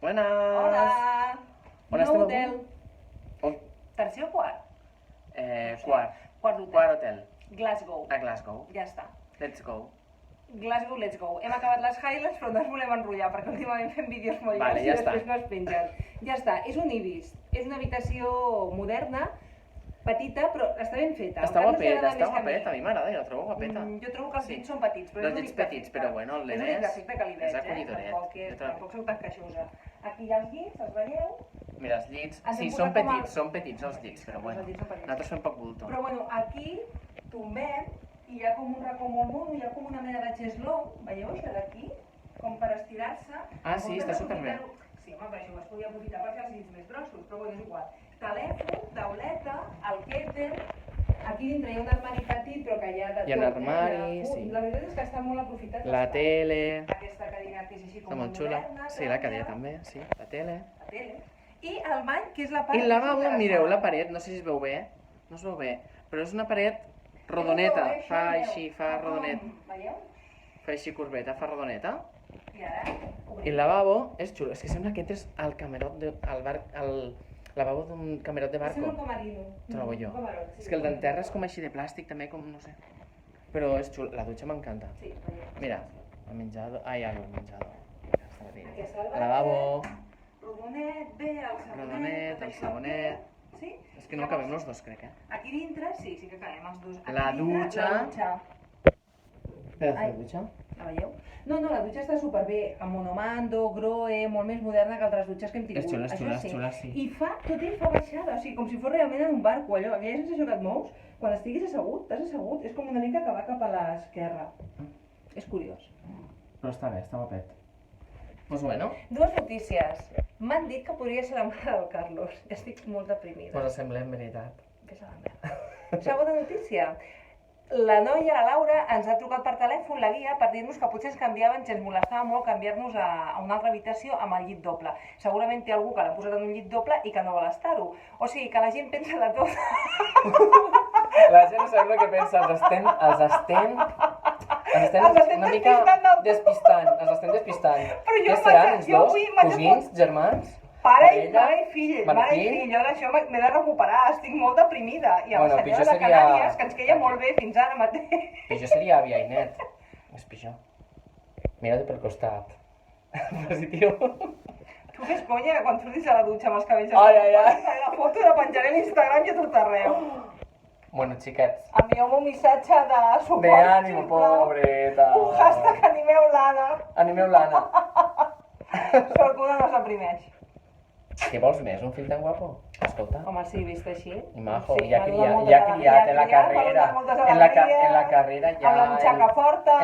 Buenas! Hola! On estem avui? Hotel. Tercer o quart? Quart. Quart d'hotel. Quart hotel. Glasgow. A Glasgow. Ja està. Let's go. Glasgow, let's go. Hem acabat les highlights, però no ens volem enrotllar, perquè últimament fem vídeos molt llargs i després no es pengen. Ja està, és un Ibis. És una habitació moderna, petita, però està ben feta. Està guapeta, a mi m'agrada, jo la trobo guapeta. Jo trobo que els llits són petits, però Els llits petits, però bueno, el és l'Enes l'únic defecte que li veig, és acollidoret. Tampoc sou tan queixosa. Aquí hi ha els llits, els veieu? Mira, els llits, Ens sí, hem són posat com petits, són petits els llits, però bueno, Els llits són petits. nosaltres fem poc bulto. Però bueno, aquí tombem i hi ha com un racó molt mono, hi ha com una mena de xeslong, veieu això d'aquí? Com per estirar-se. Ah, sí, està superbé. Sí, home, per això es podia aprofitar per fer els llits més grossos, però bueno, és igual. Telèfon, tauleta, el quèter, aquí dintre hi ha un armari petit, però que hi ha de tot. Hi ha un armari, sí. La veritat és que està molt aprofitat. La tele... Aquesta cadira que és així com Està molt xula. Sí, la cadira també, sí, la tele. La tele. I el bany, que és la part... I el lavabo, mireu la paret, no sé si es veu bé, no es veu bé, però és una paret rodoneta, fa així, fa rodonet. Veieu? Fa així corbeta, fa rodoneta. I ara... I el lavabo és xulo, és que sembla que entres al camerot, al lavabo d'un camerot de barco. Sembla un camerino. Trobo jo. Un camerot, sí. És que el d'enterra és com així de plàstic també, com no sé. Però és xulo, la dutxa m'encanta. Sí, veieu. Mira, el menjador, ja el menjador. Aquí està el Lavabo, rodonet, bé, el sabonet... rodonet, el sabonet... Sí? És que no cabem els dos, crec, Aquí dintre, sí que cabem els dos. Aquí La dintre, dutxa. La dutxa. Pedaç de dutxa. La veieu? No, la dutxa està superbé, amb monomando, groe, molt més moderna que altres dutxes que hem tingut. És xula, és Això xula, és xula, sí. I fa, tot ell fa baixada, o sigui, com si fos realment en un barco, allò, aquella sensació que et mous, quan estiguis assegut, t'has assegut, és com una mica que va cap a l'esquerra. És curiós. Però està bé, està guapet. Doncs bueno, Dues notícies. M'han dit que podria ser la mare del Carlos. Estic molt deprimida. us assemblem, veritat. Ves a la merda. Segona notícia. La noia, la Laura, ens ha trucat per telèfon, la guia, per dir-nos que potser ens canviaven, ens molestava molt canviar-nos a una altra habitació amb el llit doble. Segurament té algú que l'ha posat en un llit doble i que no vol estar-ho. O sigui, que la gent pensa de tot. La gent no sabem el que pensa, els estem una mica despistant, els estem despistant. Però jo Què seran, els jo dos? avui m'haig de Cosins, germans? Pare i Parella? mare i fill, jo d'això m'he de recuperar, estic molt deprimida. I amb Bueno, la pitjor senyora de seria- Canàries, que ens queia molt bé fins ara mateix. Pitjor seria àvia i net. És pitjor. Mira-te pel costat. Positiu. Tu fes conya que quan surtis a la dutxa amb els cabells... Ai. La foto la penjaré a l'Instagram i a tot arreu. Bueno, xiquets. Envieu-me un missatge de suport, De ànimo, sisplau. pobreta. Un hashtag animeu l'Anna. Animeu l'Anna. Sort que una no s'aprimeix. Què vols més, un fill tan guapo? Escolta. Home, sí, vist així. I majo, Sí, ja m'ha donat criat moltes en la carrera. moltes En la alegries, carrera ja... amb la butxaca forta.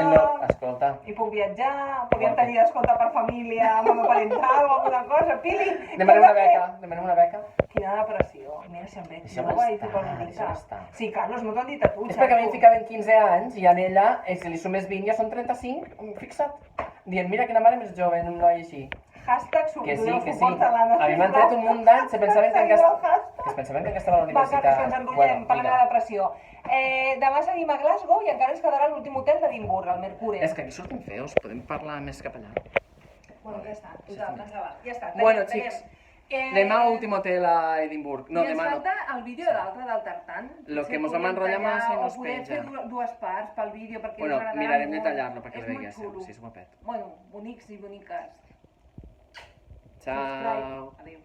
Escolta, I puc viatjar, podríem tenir descompte per família, monoparental o alguna cosa. Pili! demanem una beca. Quina depressió. Mira, si em veig Deixa'm nova i estar, tu vols dir deixa'm estar. Sí, Carlos, no t'ho han dit a tu, És perquè a mi em ficaven 15 anys i a ella, si li sumes 20 ja són 35, fixa't. Dient, mira quina mare més jove, un noi així. Hashtag Que sí, que sí. suport a l'Anna. A mi m'han tret un munt d'anys, se pensaven que Seguiu el encara hashtag. estava a la Va, universitat. que ens enrotllem, parlem de la mira. depressió. Demà seguim a Glasgow i encara ens quedarà l'últim hotel d'Edimburg, el Mercure. És que aquí surten feos, podem parlar més cap allà. Bueno, ja està, total, endavant. Ja està, Bueno, xics, demà últim hotel a Edimburg. No, I ens demà no. falta el vídeo de l'altre, del tartan. Lo que mos vam enrotllar massa i no es O podem penja. fer dues parts pel vídeo perquè Bueno, us agradarà mirarem de molt. tallar-lo perquè És el molt veiéssiu, xulo. si és guapet. Bueno, bonics i boniques. Ciao. Adéu.